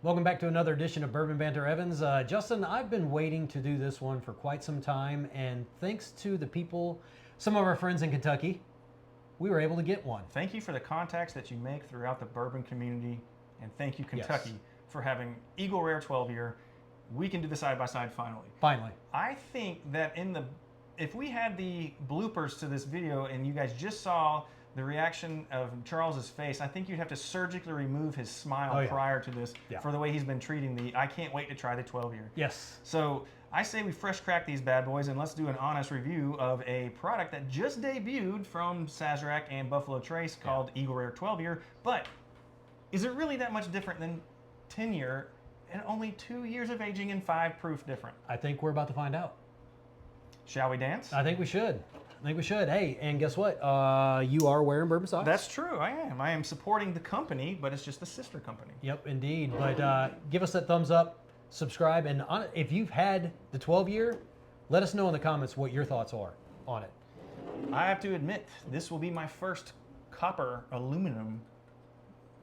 Welcome back to another edition of Bourbon Banter Evans. Justin, I've been waiting to do this one for quite some time, and thanks to the people, some of our friends in Kentucky, we were able to get one. Thank you for the contacts that you make throughout the bourbon community, and thank you, Kentucky, for having Eagle Rare 12-year. We can do the side-by-side finally. Finally. I think that if we had the bloopers to this video and you guys just saw the reaction of Charles's face, I think you'd have to surgically remove his smile prior to this for the way he's been treating the I can't wait to try the 12-year. Yes. So I say we fresh crack these bad boys and let's do an honest review of a product that just debuted from Sazerac and buffalotrace called Eagle Rare 12-year. But is it really that much different than 10-year and only 2 years of aging and 5 proof different? I think we're about to find out. Shall we dance? I think we should. Hey, and guess what? You are wearing bourbon socks. That's true, I am. I am supporting the company, but it's just the sister company. Yep, indeed. But give us that thumbs up, subscribe, and if you've had the 12-year, let us know in the comments what your thoughts are on it. I have to admit, this will be my first copper aluminum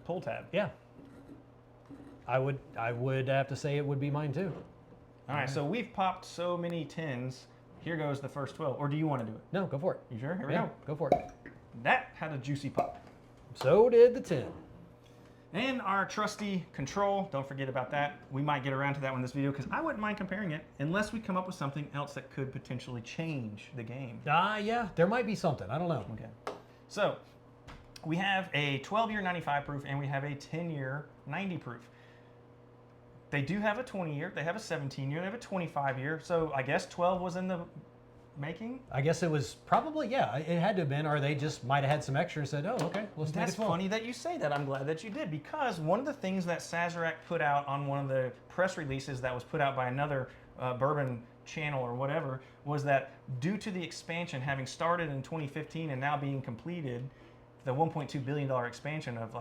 pull tab. Yeah. I would have to say it would be mine too. All right, so we've popped so many tins. Here goes the first 12. Or do you want to do it? No, go for it. You sure? Here we go. Go for it. That had a juicy pop. So did the 10. And our trusty control, don't forget about that. We might get around to that one in this video because I wouldn't mind comparing it unless we come up with something else that could potentially change the game. Yeah, there might be something. I don't know. Okay. So we have a 12-year 95 proof and we have a 10-year 90 proof. They do have a 20-year, they have a 17-year, they have a 25-year. So I guess 12 was in the making? I guess it was probably, yeah, it had to have been, or they just might have had some extra and said, oh, okay, let's make it 12. That's funny that you say that. I'm glad that you did, because one of the things that Sazerac put out on one of the press releases that was put out by another bourbon channel or whatever was that due to the expansion having started in 2015 and now being completed, the $1.2 billion expansion of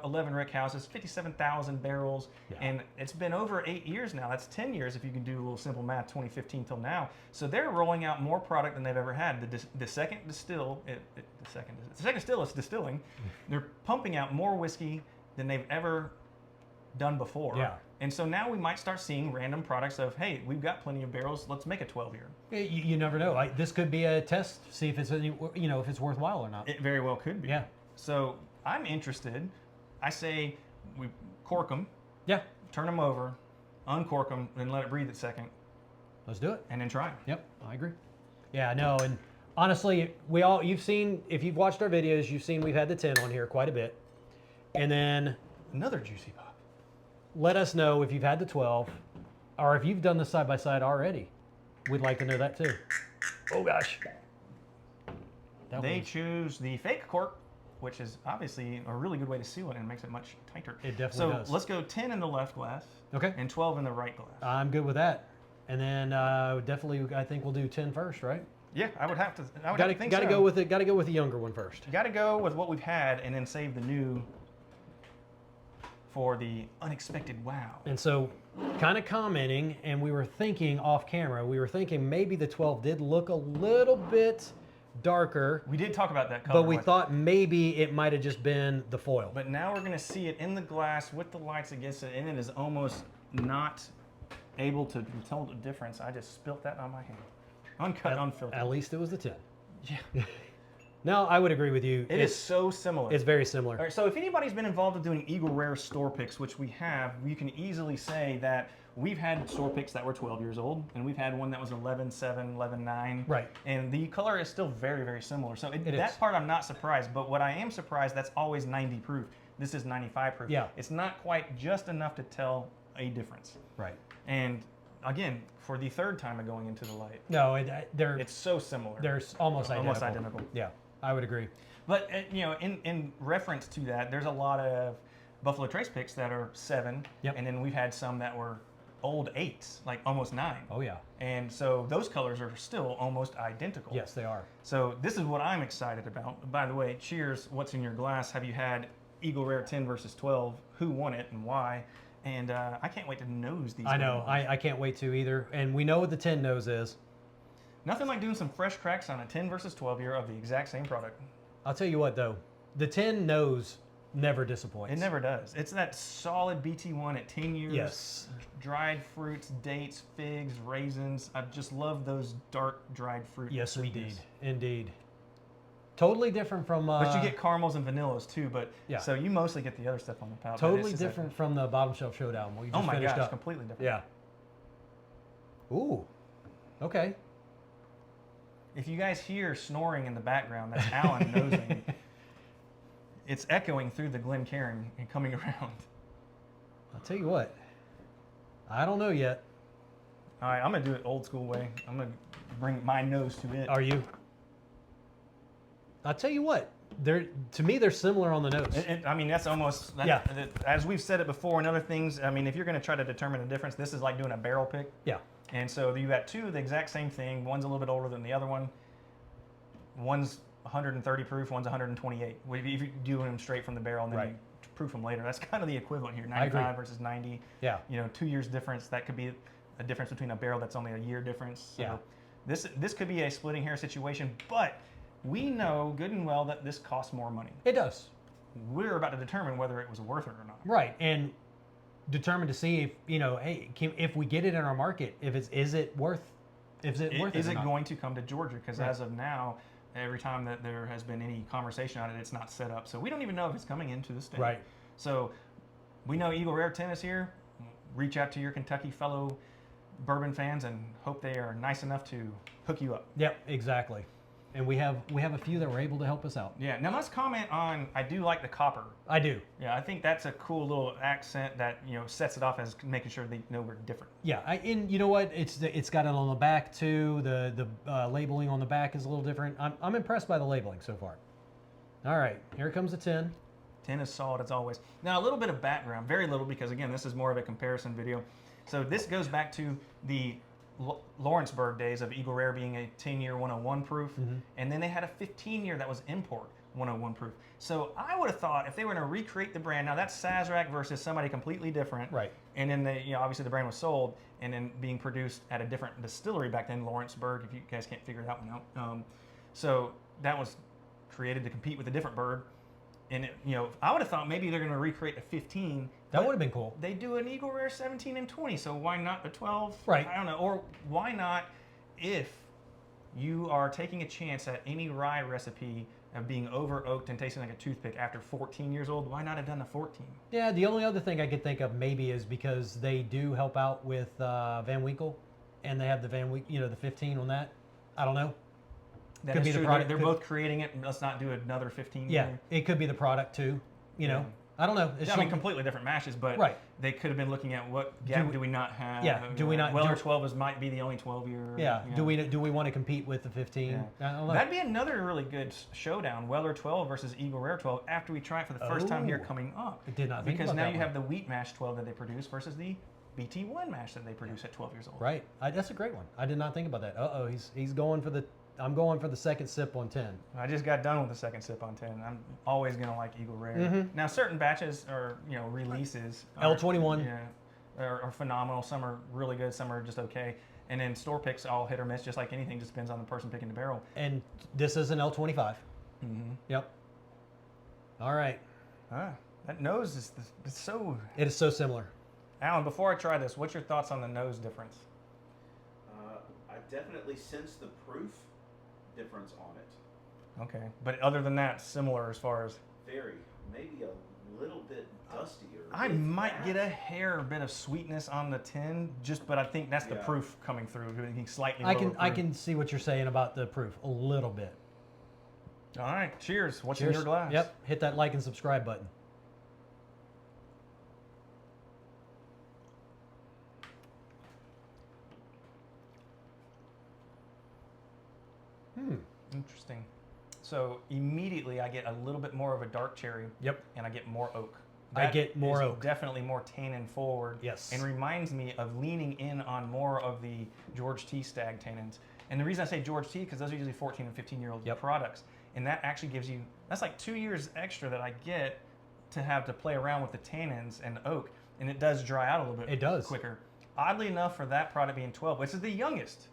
11 rick houses, 57,000 barrels, and it's been over 8 years now. That's 10 years if you can do a little simple math, 2015 till now. So they're rolling out more product than they've ever had. The second distill is distilling. They're pumping out more whiskey than they've ever done before. Yeah. And so now we might start seeing random products of, hey, we've got plenty of barrels, let's make a 12-year. You never know. This could be a test, see if it's if it's worthwhile or not. It very well could be. Yeah. So I'm interested. I say we cork them. Yeah. Turn them over, uncork them, then let it breathe a second. Let's do it. And then try them. Yep, I agree. Yeah, no, and honestly, you've seen, if you've watched our videos, you've seen we've had the 10 on here quite a bit. And then another juicy pop. Let us know if you've had the 12 or if you've done the side-by-side already. We'd like to know that too. Oh gosh. They choose the fake cork, which is obviously a really good way to seal it and makes it much tighter. It definitely does. So let's go 10 in the left glass. Okay. And 12 in the right glass. I'm good with that. And then definitely, I think we'll do 10 first, right? Yeah, I would have to. Gotta go with it. Gotta go with the younger one first. You gotta go with what we've had and then save the new for the unexpected wow. And so, kind of commenting, and we were thinking off camera, maybe the 12 did look a little bit darker. We did talk about that color. But we thought maybe it might have just been the foil. But now we're gonna see it in the glass with the lights against it, and it is almost not able to tell the difference. I just spilt that on my hand. Uncut, unfiltered. At least it was the 10. Yeah. No, I would agree with you. It is so similar. It's very similar. All right, so if anybody's been involved in doing Eagle Rare store picks, which we have, you can easily say that we've had store picks that were 12 years old, and we've had one that was 11.7, 11.9. Right. And the color is still very, very similar. So that is. Part I'm not surprised, but what I am surprised, that's always 90 proof. This is 95 proof. Yeah. It's not quite just enough to tell a difference. Right. And again, for the third time of going into the light. No, it's so similar. They're almost identical. Almost identical. Yeah, I would agree. But in reference to that, there's a lot of buffalotrace picks that are 7, and then we've had some that were old 8s, like almost 9. Oh yeah. And so those colors are still almost identical. Yes, they are. So this is what I'm excited about. By the way, cheers. What's in your glass? Have you had Eagle Rare 10 versus 12? Who won it and why? And I can't wait to nose these. I know. I can't wait to either. And we know what the 10 nose is. Nothing like doing some fresh cracks on a 10 versus 12 year of the exact same product. I'll tell you what though, the 10 nose never disappoints. It never does. It's that solid BT1 at 10 years. Yes. Dried fruits, dates, figs, raisins. I just love those dark dried fruit. Yes, sweetness. indeed. Totally different from. But you get caramels and vanillas too. But yeah. So you mostly get the other stuff on the palate. Totally different from the Bottom Shelf Showdown. What you just finished up. Completely different. Yeah. Ooh. Okay. If you guys hear snoring in the background, that's Alan nosing. It's echoing through the Glencairn and coming around. I'll tell you what. I don't know yet. All right, I'm gonna do it old school way. I'm gonna bring my nose to it. Are you? I'll tell you what. To me, they're similar on the nose. I mean, that's almost. Yeah. As we've said it before, and other things. I mean, if you're gonna try to determine the difference, this is like doing a barrel pick. Yeah. And so you got two of the exact same thing. One's a little bit older than the other one. One's 130 proof. One's 128. If you do them straight from the barrel and then you proof them later, that's kind of the equivalent here. 95 versus 90. Yeah. 2 years difference. That could be a difference between a barrel that's only a year difference. So yeah. This could be a splitting hair situation, but we know good and well that this costs more money. It does. We're about to determine whether it was worth it or not. Right, and determined to see if hey, if we get it in our market, is it worth it Is it going to come to Georgia? Because as of now, every time that there has been any conversation on it, it's not set up. So we don't even know if it's coming into the state. Right. So we know Eagle Rare 10 is here. Reach out to your Kentucky fellow bourbon fans and hope they are nice enough to hook you up. Yep, exactly. And we have a few that were able to help us out. Yeah. Now let's comment on. I do like the copper. I do. Yeah, I think that's a cool little accent that sets it off as making sure they know we're different. Yeah, and you know what? It's got it on the back too. The labeling on the back is a little different. I'm impressed by the labeling so far. All right, here comes the 10. 10 is solid as always. Now a little bit of background, very little, because again this is more of a comparison video. So this goes back to the Lawrenceburg days of Eagle Rare being a 10-year 101 proof, and then they had a 15-year that was import 101 proof. So I would have thought if they were going to recreate the brand, now that's Sazerac versus somebody completely different, right? And then obviously the brand was sold and then being produced at a different distillery back then, Lawrenceburg. If you guys can't figure that one out, so that was created to compete with a different bird. And I would have thought maybe they're going to recreate a 15. That would have been cool. They do an Eagle Rare 17 and 20, so why not the 12? Right. I don't know. Or why not, if you are taking a chance at any rye recipe of being over oaked and tasting like a toothpick after 14 years old, why not have done a 14? Yeah, the only other thing I could think of maybe is because they do help out with Van Winkle, and they have the the 15 on that. I don't know. That could be true. The product. They're both creating it. Let's not do another 15. Yeah, it could be the product too. I don't know. I mean, completely different mashes, but they could have been looking at what gap do we not have. Yeah, do we not? Weller 12 might be the only 12-year. Yeah. Do we want to compete with the 15? Yeah. I don't know. That'd be another really good showdown. Weller 12 versus Eagle Rare 12 after we try it for the first time here coming up. I did not think because about now that you one. have the wheat mash 12 that they produce versus the BT1 mash that they produce at 12 years old. Right. That's a great one. I did not think about that. He's going for the. I'm going for the second sip on 10. I just got done with the second sip on 10. I'm always going to like Eagle Rare. Now, certain batches or releases. L21. Are phenomenal. Some are really good. Some are just okay. And then store picks all hit or miss, just like anything. Just depends on the person picking the barrel. And this is an L25. Yep. All right. That nose is so. It is so similar. Alan, before I try this, what's your thoughts on the nose difference? I definitely sense the proof difference on it. Okay, but other than that, similar as far as maybe a little bit dustier. I might get a hair bit of sweetness on the 10, but I think that's the proof coming through. Slightly. I can see what you're saying about the proof a little bit. All right, cheers. What's in your glass? Yep, hit that like and subscribe button. Interesting. So immediately I get a little bit more of a dark cherry. Yep. And I get more oak. I get more oak. Definitely more tannin forward. Yes. And reminds me of leaning in on more of the George T stag tannins. And the reason I say George T, because those are usually 14 and 15-year-old products. And that actually gives you, that's like 2 years extra that I get to have to play around with the tannins and oak. And it does dry out a little bit quicker. Oddly enough, for that product being 12, which is the youngest.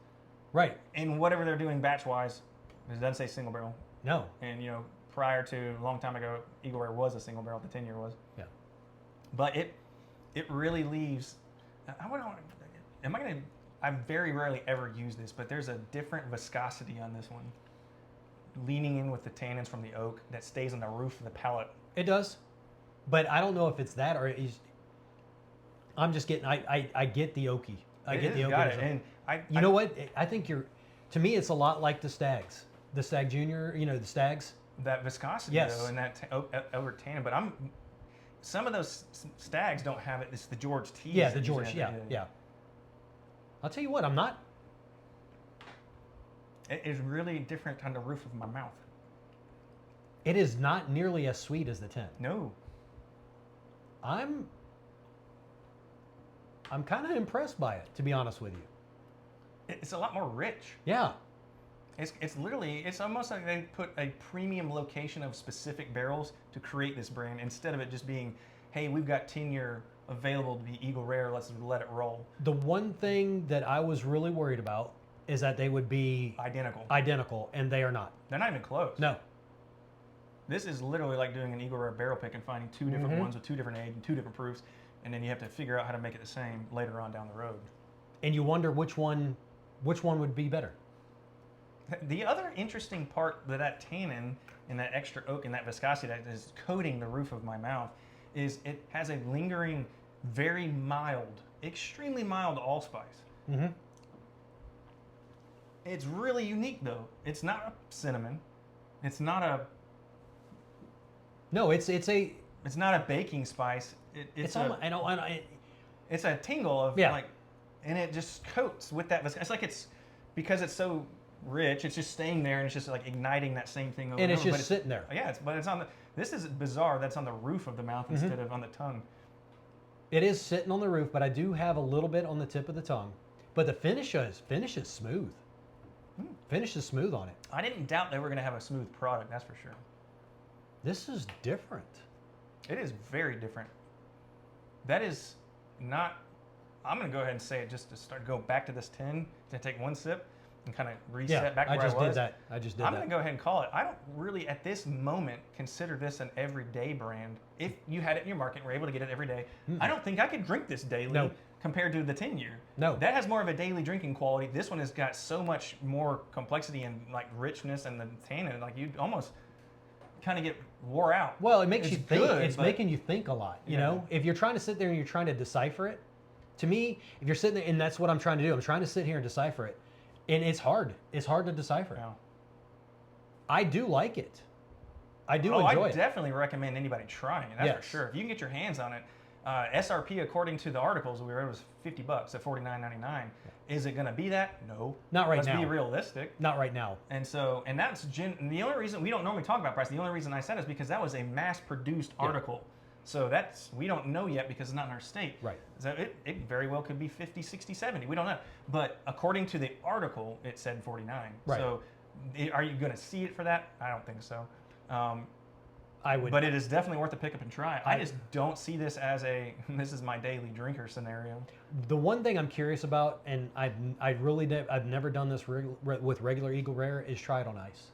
Right. And whatever they're doing batch-wise, it doesn't say single barrel. No. And, prior to a long time ago, Eagle Rare was a single barrel. The 10-year was. Yeah. But it really leaves. I very rarely ever use this, but there's a different viscosity on this one. Leaning in with the tannins from the oak that stays on the roof of the palate. It does, but I don't know if it's that or I'm just getting. I get the oaky. I get the oaky. Got it. And you know what? I think to me, it's a lot like the Stags, the Stag Junior. You know, the Stags. That viscosity, yes. though, and that over tannin. But some of those Stags don't have it. It's the George T. Yeah, the George. Yeah. I'll tell you what. I'm not. It is really different on the roof of my mouth. It is not nearly as sweet as the 10. No. I'm kind of impressed by it, to be honest with you. It's a lot more rich. Yeah. It's almost like they put a premium location of specific barrels to create this brand instead of it just being, hey, we've got 10-year available to be Eagle Rare, let's let it roll. The one thing that I was really worried about is that they would be identical, and they are not. They're not even close. No. This is literally like doing an Eagle Rare barrel pick and finding two different ones with two different age and two different proofs, and then you have to figure out how to make it the same later on down the road. And you wonder which one would be better. The other interesting part that tannin and that extra oak and that viscosity that is coating the roof of my mouth is it has a lingering, very mild, extremely mild allspice. Mm-hmm. It's really unique though. It's not a cinnamon. It's not a. No, it's not a baking spice. It's a tingle of like, and it just coats with that viscosity. It's like because it's so rich. It's just staying there and it's just like igniting that same thing over and it's over. just sitting there. Yeah, but it's on the. This is bizarre. That's on the roof of the mouth instead of on the tongue. It is sitting on the roof, but I do have a little bit on the tip of the tongue. But the finish is smooth. Finish is smooth on it. I didn't doubt they were going to have a smooth product. That's for sure. This is different. It is very different. That is not. I'm going to go ahead and say it just to go back to this 10 to take one sip and kind of reset back to where I was. I just did that. I'm going to go ahead and call it. I don't really, at this moment, consider this an everyday brand. If you had it in your market and were able to get it every day, I don't think I could drink this daily compared to the 10-year. No. That has more of a daily drinking quality. This one has got so much more complexity and like richness and the tannin. Like you almost kind of get wore out. Well, it makes you think. Good, making you think a lot. You know, if you're trying to sit there and you're trying to decipher it, to me, if you're sitting there, and that's what I'm trying to do. I'm trying to sit here and decipher it, and it's hard. It's hard to decipher. Yeah. I do like it. I do enjoy it. I definitely recommend anybody trying it. That's for sure. If you can get your hands on it, SRP according to the articles we read was $50 at $49.99. Is it going to be that? No. Not right now. Let's be realistic. Not right now. And that's the only reason we don't normally talk about price. The only reason I said is because that was a mass-produced article. So we don't know yet because it's not in our state. Right. So it very well could be 50, 60, 70. We don't know. But according to the article, it said 49. Right. So are you going to see it for that? I don't think so. I would. But it is definitely worth a pick up and try. I just don't see this as this is my daily drinker scenario. The one thing I'm curious about, and I've never done this with regular Eagle Rare, is try it on ice.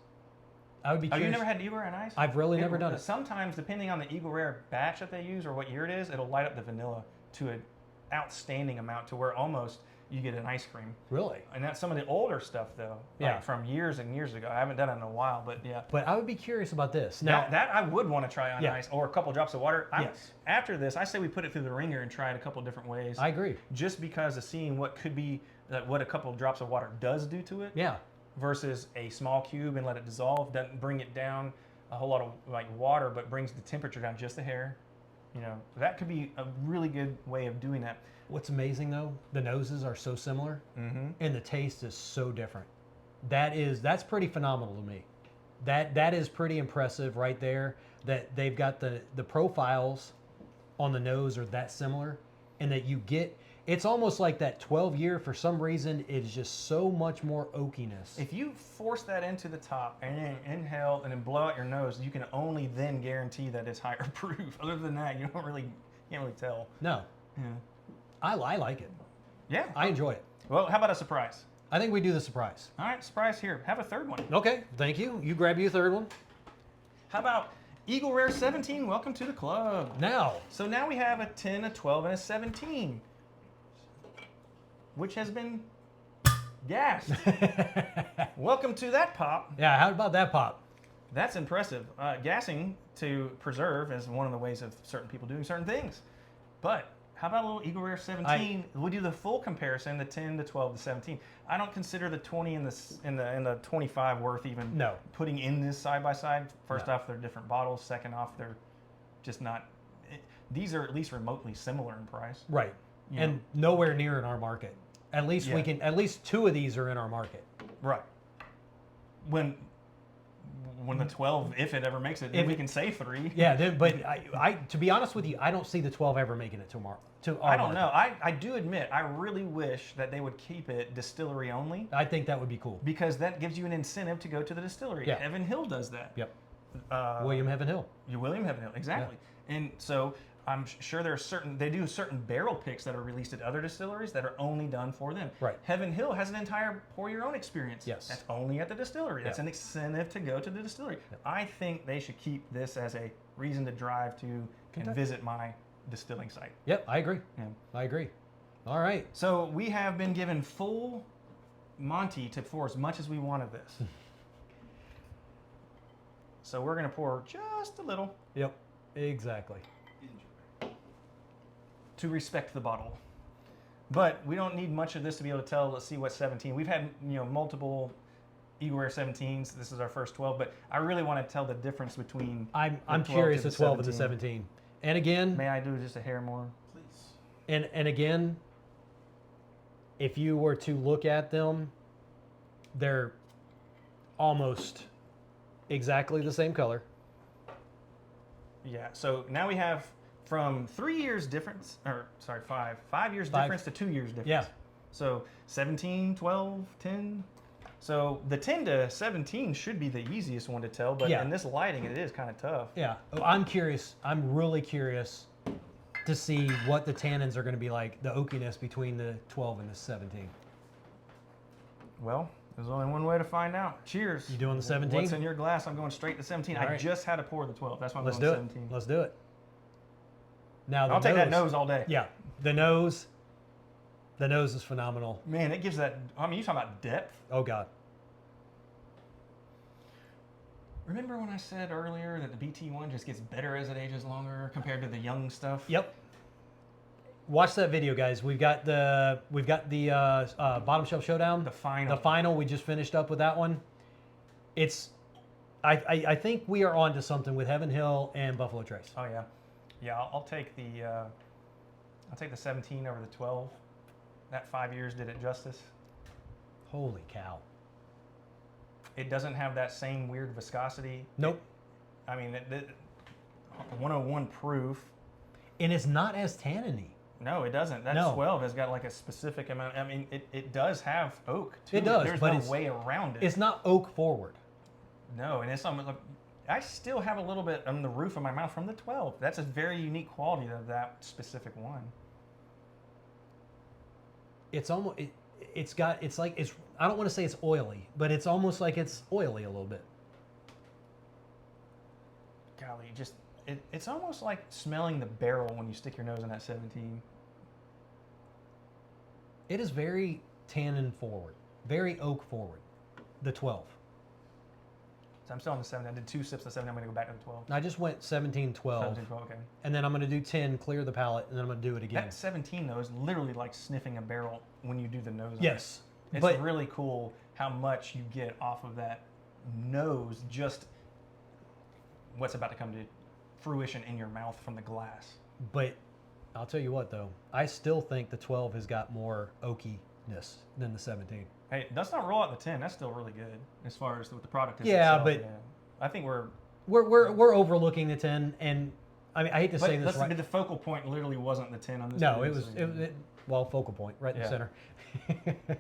I would be curious. You never had Eagle Rare on ice? I've really never done it. Sometimes, depending on the Eagle Rare batch that they use or what year it is, it'll light up the vanilla to an outstanding amount to where almost you get an ice cream. Really? And that's some of the older stuff, though. Yeah. Like from years and years ago. I haven't done it in a while, but yeah. But I would be curious about this. Now, that I would want to try on ice or a couple drops of water. Yes. After this, I say we put it through the ringer and try it a couple different ways. I agree. Just because of seeing what could be, what a couple drops of water does do to it. Yeah. Versus a small cube and let it dissolve. Doesn't bring it down a whole lot of like water, but brings the temperature down just a hair. You know, that could be a really good way of doing that. What's amazing though, the noses are so similar, and the taste is so different. That's pretty phenomenal to me. That is pretty impressive right there. That they've got the profiles on the nose are that similar, and that you get. It's almost like that 12-year for some reason is just so much more oakiness. If you force that into the top and then inhale and then blow out your nose, you can only then guarantee that it's higher proof. Other than that, you can't really tell. No. Yeah. I like it. Yeah. I enjoy it. Well, how about a surprise? I think we do the surprise. All right, surprise here. Have a third one. Okay, thank you. You grab your third one. How about Eagle Rare 17? Welcome to the club. Now, So now we have a 10, a 12, and a 17, which has been gassed. Welcome to that pop. yeah, how about that pop? That's impressive. Gassing to preserve is one of the ways of certain people doing certain things. But how about a little Eagle Rare 17? We'll do the full comparison, the 10, the 12, the 17. I don't consider the 20 and the 25 worth even No. putting in this side by side. First No. off, they're different bottles. Second off, they're just not. These are at least remotely similar in price. Right. You And know. nowhere near in our market. At least we Yeah. can. At least 2 of these are in our market. Right. When the 12, if it ever makes it, then If we it- can say 3. Yeah, but I to be honest with you, I don't see the 12 ever making it to our I don't market. know. I do admit, I really wish that they would keep it distillery only, I think that would be cool. because that gives you an incentive to go to the distillery. Yeah. Heaven Hill does that. Yep. Uh, William Heaven Hill. William Heaven Hill, exactly. And so I'm sure there are they do certain barrel picks that are released at other distilleries that are only done for them. Right. Heaven Hill has an entire pour your own experience. Yes. That's only at the distillery. That's Yeah. an incentive to go to the distillery. I think they should keep this as a reason to drive to and Kentucky. visit my distilling site. Yep, I agree. Yeah. I agree. All right. So we have been given full Monty to pour as much as we want of this. So we're going to pour just a little Yep. Exactly. to respect the bottle. But we don't need much of this to be able to tell. Let's see what 17. We've had multiple Eagle Rare 17s. This is our first 12, but I really want to tell the difference between. I'm the 12 curious to the 12 and the 17. 17. And again, May I do just a hair more? Please. and again, if you were to look at them, they're almost exactly the same color. Yeah. So now we have from 3 years difference, or sorry, 5 years 5. difference to 2 years difference. Yeah. So 17, 12, 10. So the 10 to 17 should be the easiest one to tell, but Yeah. in this lighting, it is kind of tough. Yeah. I'm curious. I'm really curious to see what the tannins are going to be like, the oakiness between the 12 and the 17. Well, there's only one way to find out. Cheers. You doing the 17? What's in your glass? I'm going straight to 17. All I right. just had to pour the 12. That's why I'm Let's going do it. 17. Let's do it. Now the I'll take that nose all day. Yeah. The nose. The nose is phenomenal. Man, it gives that. I mean, you talking about depth. Oh God. Remember when I said earlier that the BT1 just gets better as it ages longer compared to the young stuff? Yep. Watch that video, guys. We've got the bottom shelf showdown. The final. The final. We just finished up with that one. It's. I think we are on to something with Heaven Hill and Buffalo Trace. Oh yeah, yeah. I'll take the 17 over the 12. That 5 years did it justice. Holy cow. It doesn't have that same weird viscosity. Nope. I mean, 101 proof. And it's not as tannin-y. No, it doesn't. That No. 12 has got like a specific amount. I mean, it does have oak to It does, There's but no it's- way around it. It's not oak forward. No, and it's on. I still have a little bit on the roof of my mouth from the 12. That's a very unique quality of that specific one. It's almost. It's I don't want to say it's oily, but it's almost like it's oily a little bit. Golly, just it's almost like smelling the barrel when you stick your nose in that 17. It is very tannin forward, very oak forward. The 12. So I'm still on the 7. I did 2 sips of 7. I'm going to go back to the 12. I just went 17, 12, 17, 12, okay. and then I'm going to do 10, clear the palate, and then I'm going to do it again. That 17 though is literally like sniffing a barrel when you do the nose. on Yes, it. It's but really cool how much you get off of that nose. Just what's about to come to fruition in your mouth from the glass. but I'll tell you what though, I still think the 12 has got more oakiness than the 17. Hey, let's not roll out the 10. That's still really good as far as what the product is. Yeah, itself. but I think we're We're overlooking the 10, and I mean I hate to but say this let's right. admit the focal point literally wasn't the 10 on this. No, video, it was so- well, focal point right in Yeah. the center.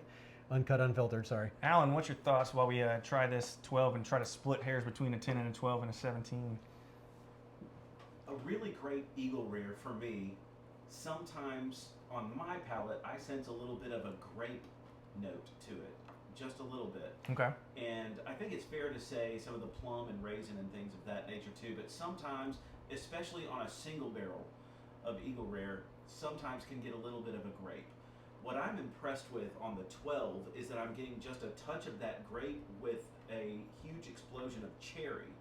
Uncut, unfiltered. Sorry. Alan, what's your thoughts while we try this 12 and try to split hairs between a 10 and a 12 and a 17? A really great Eagle Rare for me. Sometimes on my palate, I sense a little bit of a grape note to it. just a little bit. Okay. And I think it's fair to say some of the plum and raisin and things of that nature too, but sometimes, especially on a single barrel of Eagle Rare, sometimes can get a little bit of a grape. What I'm impressed with on the 12 is that I'm getting just a touch of that grape with a huge explosion of cherry,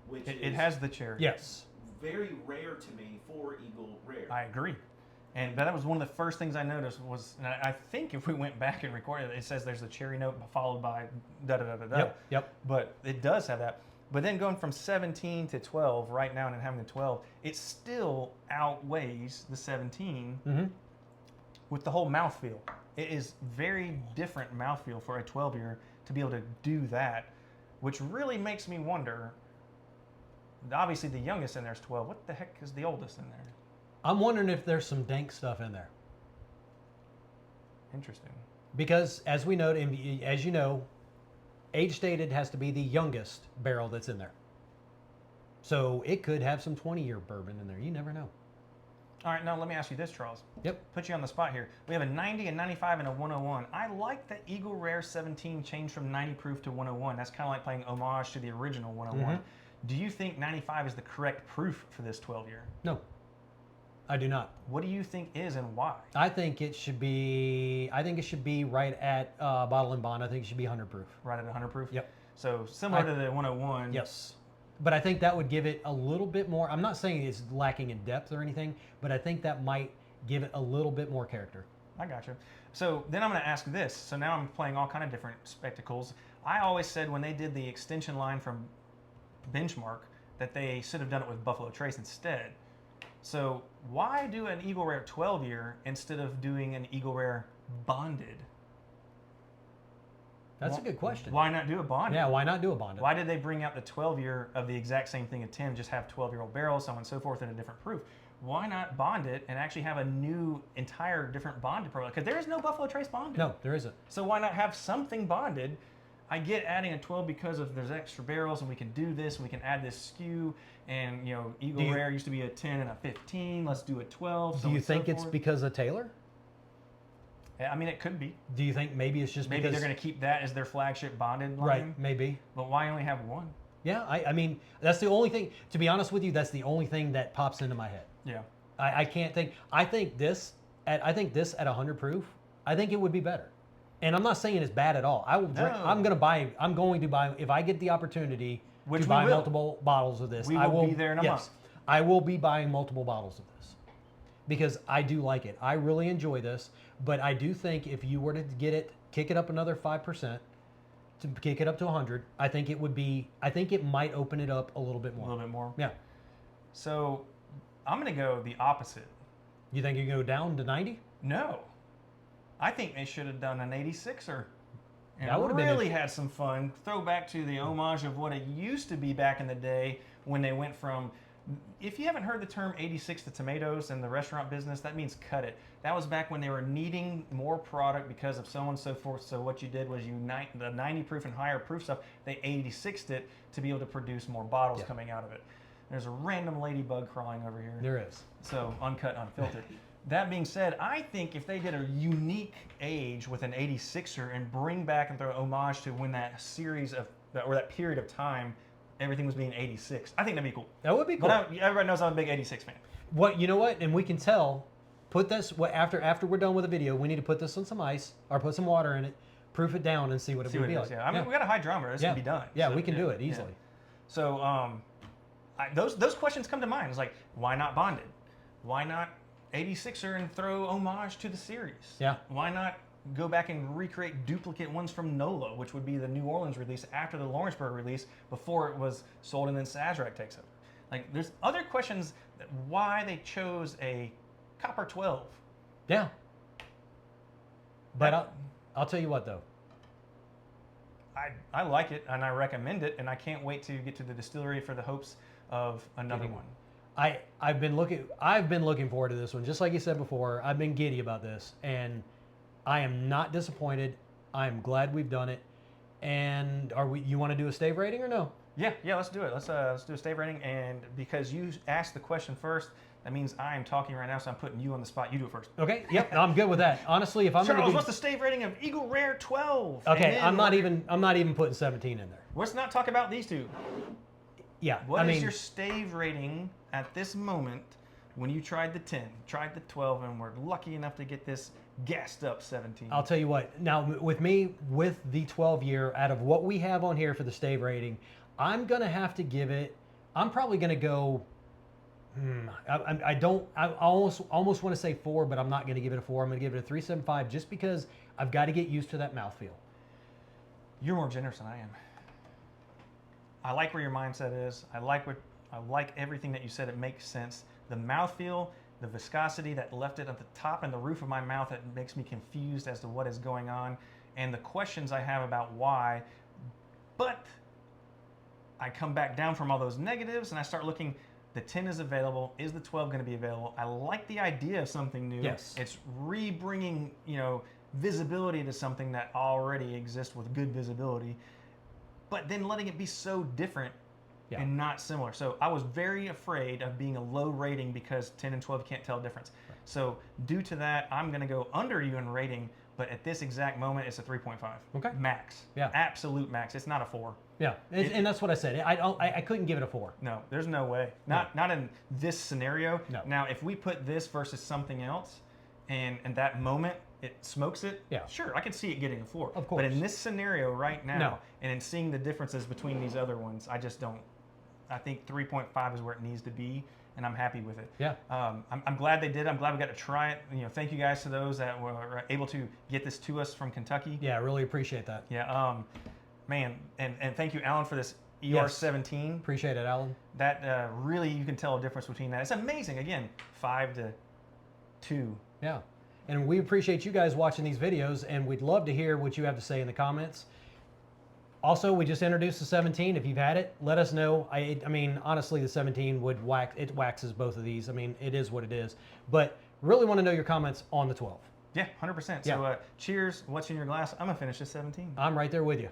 which It has the cherry. Yes. very rare to me for Eagle Rare. I agree. And that was one of the first things I noticed was, and I think if we went back and recorded it, it says there's a cherry note followed by da-da-da-da-da. Yep. But it does have that. But then going from 17 to 12 right now and having the 12, it still outweighs the 17 with the whole mouthfeel. It is very different mouthfeel for a 12-year to be able to do that, which really makes me wonder, obviously the youngest in there is 12. What the heck is the oldest in there? I'm wondering if there's some dank stuff in there. Interesting. Because as we know, as you know, age stated has to be the youngest barrel that's in there. So it could have some 20-year bourbon in there. You never know. All right, now let me ask you this, Charles. Yep. Put you on the spot here. We have a 90, a 95, and a 101. I like that Eagle Rare 17 changed from 90 proof to 101. That's kind of like playing homage to the original 101. Do you think 95 is the correct proof for this 12-year? No, I do not. What do you think is and why? I think it should be. I think it should be right at bottle and bond. I think it should be 100 proof. Right at 100 proof? Yep. So similar to the 101. Yes. But I think that would give it a little bit more. I'm not saying it's lacking in depth or anything, but I think that might give it a little bit more character. I got you. So then I'm going to ask this. So now I'm playing all kind of different spectacles. I always said when they did the extension line from Benchmark that they should have done it with Buffalo Trace instead. So why do an Eagle Rare 12-year instead of doing an Eagle Rare bonded? That's a good question. Why not do a bonded? Yeah, why not do a bonded? Why did they bring out the 12-year of the exact same thing at 10, just have 12-year-old barrels, so on and so forth, in a different proof? Why not bond it and actually have a new, entire different bonded product? Because there is no Buffalo Trace bonded. No, there isn't. So why not have something bonded? I get adding a 12 because of there's extra barrels and we can do this and we can add this SKU, and Eagle Rare used to be a 10 and a 15. Let's do a 12. Do you think it's because of Taylor? Yeah, I mean, it could be. Do you think maybe it's just maybe because they're going to keep that as their flagship bonded line? Right, maybe. But why only have one? Yeah, I mean, that's the only thing, to be honest with you, that's the only thing that pops into my head. Yeah. I can't think, I think this at 100 proof, I think it would be better. And I'm not saying it's bad at all. I will drink, No. I'm going to buy, if I get the opportunity Which to we buy will. multiple bottles of this, We I will will be there in a month. I will be buying multiple bottles of this because I do like it. I really enjoy this, but I do think if you were to kick it up another 5%, to kick it up to 100, I think it might open it up a little bit A more. little bit more. Yeah. So I'm going to go the opposite. You think you can go down to 90? No. I think they should have done an 86er. And That would have been really had some fun. Throw back to the homage of what it used to be back in the day when they went from, if you haven't heard the term 86 to tomatoes in the restaurant business, that means cut it. That was back when they were needing more product because of so on and so forth. So what you did was the 90 proof and higher proof stuff, they 86'd it to be able to produce more bottles coming out of it. There's a random ladybug crawling over here. There is. So uncut, unfiltered. That being said, I think if they did a unique age with an 86er and bring back and throw homage to when that series of, or that period of time, everything was being 86, I think that'd be cool. That would be cool. But everybody knows I'm a big 86 fan. You know what? And we can tell. Put this after we're done with the video. We need to put this on some ice or put some water in it, proof it down, and see what it would be like. Yeah, I mean, we got a hydrometer. This can be done. Yeah, So, we can do it easily. So those questions come to mind. It's like, why not bonded? Why not 86er and throw homage to the series? Yeah. Why not go back and recreate duplicate ones from NOLA, which would be the New Orleans release after the Lawrenceburg release before it was sold and then Sazerac takes over? Like, there's other questions that why they chose a Copper 12. Yeah. But I'll tell you what though. I like it and I recommend it, and I can't wait to get to the distillery for the hopes of another one. I've been looking forward to this one. Just like you said before, I've been giddy about this, and I am not disappointed. I'm glad we've done it. And you want to do a stave rating or no? Yeah, let's do it. Let's do a stave rating, and because you asked the question first, That means I am talking right now, so I'm putting you on the spot. You do it first. Okay. Yep. I'm good with that. Honestly, if I'm Charles, going to what's the stave rating of Eagle Rare 12? Okay, I'm not even putting 17 in there. Let's not talk about these two. Yeah. What is your stave rating at this moment when you tried the 10, tried the 12, and were lucky enough to get this gassed up 17? I'll tell you what. Now, with me, with the 12 year, out of what we have on here for the stave rating, I'm going to have to give it, I'm probably going to go, I almost want to say 4, but I'm not going to give it a 4. I'm going to give it a 3.75 just because I've got to get used to that mouthfeel. You're more generous than I am. I like where your mindset is. I like everything that you said. It makes sense. The mouthfeel, the viscosity that left it at the top and the roof of my mouth, it makes me confused as to what is going on and the questions I have about why. But I come back down from all those negatives and I start looking, the 10 is available. Is the 12 going to be available? I like the idea of something new. Yes. It's re-bringing, visibility to something that already exists with good visibility, but then letting it be so different and not similar. So I was very afraid of being a low rating because 10 and 12 can't tell a difference. Right. So due to that, I'm going to go under you in rating, but at this exact moment, it's a 3.5. Okay. Max. Yeah. Absolute max. It's not a 4. Yeah, and that's what I said. I couldn't give it a 4. No, there's no way. Not in this scenario. No. Now, if we put this versus something else, and that moment it smokes it, sure, I can see it getting a 4. Of course. But in this scenario right now, No. and in seeing the differences between these other ones, I just don't. I think 3.5 is where it needs to be, and I'm happy with it. Yeah. I'm glad they did. I'm glad we got to try it. Thank you guys to those that were able to get this to us from Kentucky. Yeah, I really appreciate that. Yeah. Man, and thank you, Alan, for this ER17. Appreciate it, Alan. That really, you can tell a difference between that. It's amazing. Again, 5 to 2. Yeah. And we appreciate you guys watching these videos, and we'd love to hear what you have to say in the comments. Also, we just introduced the 17. If you've had it, let us know. I mean, honestly, the 17 waxes both of these. I mean, it is what it is. But really want to know your comments on the 12. Yeah, 100%. Yeah. So cheers. What's in your glass? I'm going to finish this 17. I'm right there with you.